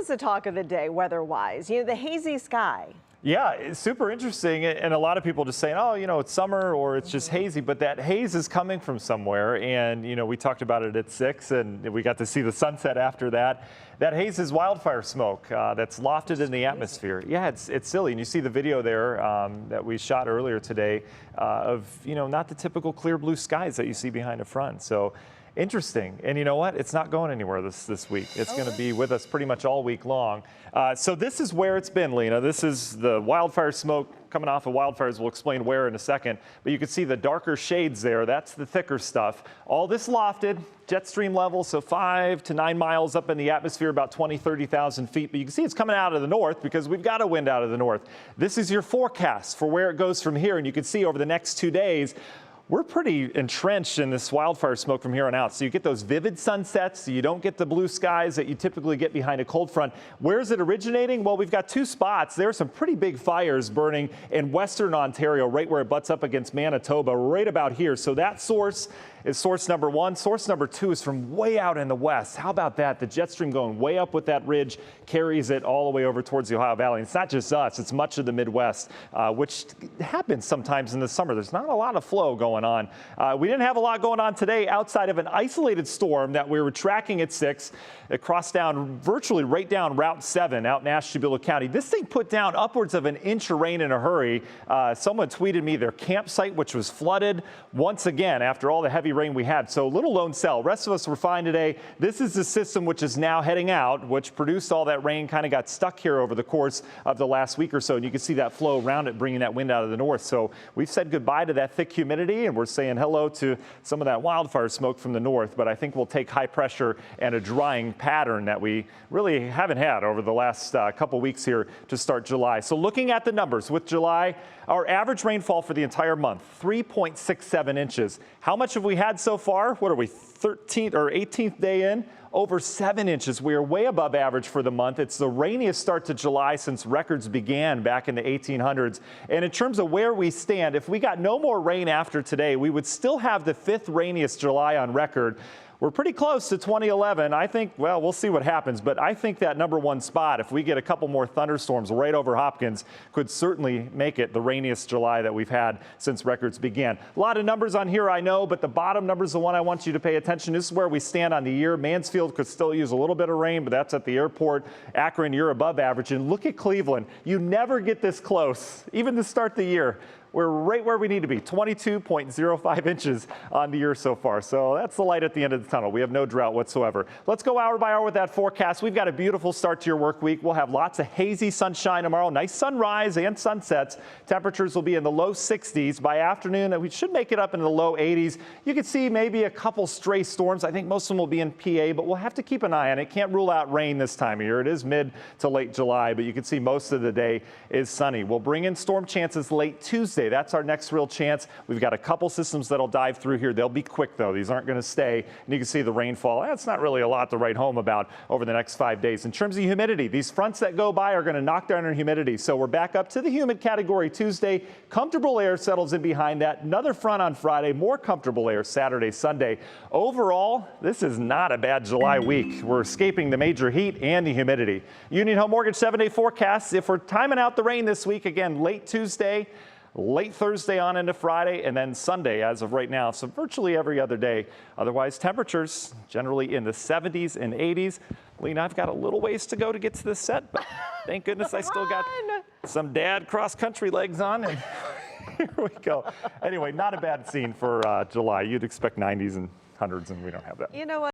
What's the talk of the day weather-wise? You know, the hazy sky. Yeah, it's super interesting, and a lot of people just saying, oh, you know, it's summer or it's just hazy, but that haze is coming from somewhere, and, you know, we talked about it at 6, and we got to see the sunset after that. That haze is wildfire smoke that's lofted in the atmosphere. Yeah, it's silly, and you see the video there that we shot earlier today of, you know, not the typical clear blue skies that you see behind the front. So interesting. And you know what? It's not going anywhere this week. It's going to be with us pretty much all week long. So this is where it's been, Lena. This is the wildfire smoke coming off of wildfires. We'll explain where in a second. But you can see the darker shades there. That's the thicker stuff. All this lofted, jet stream level, so 5 to 9 miles up in the atmosphere, about 20, 30,000 feet. But you can see it's coming out of the north because we've got a wind out of the north. This is your forecast for where it goes from here. And you can see over the next 2 days, we're pretty entrenched in this wildfire smoke from here on out. So you get those vivid sunsets. So you don't get the blue skies that you typically get behind a cold front. Where is it originating? Well, we've got 2 spots. There are some pretty big fires burning in western Ontario, right where it butts up against Manitoba, right about here. So that source is source number 1. Source number 2 is from way out in the west. How about that? The jet stream going way up with that ridge carries it all the way over towards the Ohio Valley. And it's not just us, it's much of the Midwest, which happens sometimes in the summer. There's not a lot of flow going on. We didn't have a lot going on today outside of an isolated storm that we were tracking at 6. It crossed down virtually right down Route 7 out in Ashtabula County. This thing put down upwards of an inch of rain in a hurry. Someone tweeted me their campsite, which was flooded once again after all the heavy rain we had. So little lone cell. Rest of us were fine today. This is the system which is now heading out, which produced all that rain, kind of got stuck here over the course of the last week or so. And you can see that flow around it, bringing that wind out of the north. So we've said goodbye to that thick humidity, and we're saying hello to some of that wildfire smoke from the north. But I think we'll take high pressure and a drying pattern that we really haven't had over the last couple weeks here to start July. So looking at the numbers with July, our average rainfall for the entire month, 3.67 inches. How much have we had so far? What are we, 13th or 18th day in? Over 7 inches. We are way above average for the month. It's the rainiest start to July since records began back in the 1800s. And in terms of where we stand, if we got no more rain after today, we would still have the 5th rainiest July on record. We're pretty close to 2011. I think, well, we'll see what happens, but I think that number 1 spot, if we get a couple more thunderstorms right over Hopkins, could certainly make it the rainiest July that we've had since records began. A lot of numbers on here, I know, but the bottom number is the one I want you to pay attention. This is where we stand on the year. Mansfield could still use a little bit of rain, but that's at the airport. Akron, you're above average. And look at Cleveland. You never get this close, even to start the year. We're right where we need to be, 22.05 inches on the year so far. So that's the light at the end of the tunnel. We have no drought whatsoever. Let's go hour by hour with that forecast. We've got a beautiful start to your work week. We'll have lots of hazy sunshine tomorrow, nice sunrise and sunsets. Temperatures will be in the low 60s. By afternoon, we should make it up into the low 80s. You can see maybe a couple stray storms. I think most of them will be in PA, but we'll have to keep an eye on it. Can't rule out rain this time of year. It is mid to late July, but you can see most of the day is sunny. We'll bring in storm chances late Tuesday. That's our next real chance. We've got a couple systems that'll dive through here. They'll be quick, though. These aren't going to stay. And you can see the rainfall. That's not really a lot to write home about over the next 5 days. In terms of humidity, these fronts that go by are going to knock down our humidity. So we're back up to the humid category Tuesday. Comfortable air settles in behind that. Another front on Friday. More comfortable air Saturday, Sunday. Overall, this is not a bad July week. We're escaping the major heat and the humidity. Union Home Mortgage 7-day forecasts. If we're timing out the rain this week, again, late Tuesday, late Thursday on into Friday, and then Sunday as of right now. So virtually every other day. Otherwise, temperatures generally in the 70s and 80s. Lena, I've got a little ways to go to get to the set, but thank goodness I still got some dad cross-country legs on. And here we go. Anyway, not a bad scene for July. You'd expect 90s and 100s, and we don't have that. You know what?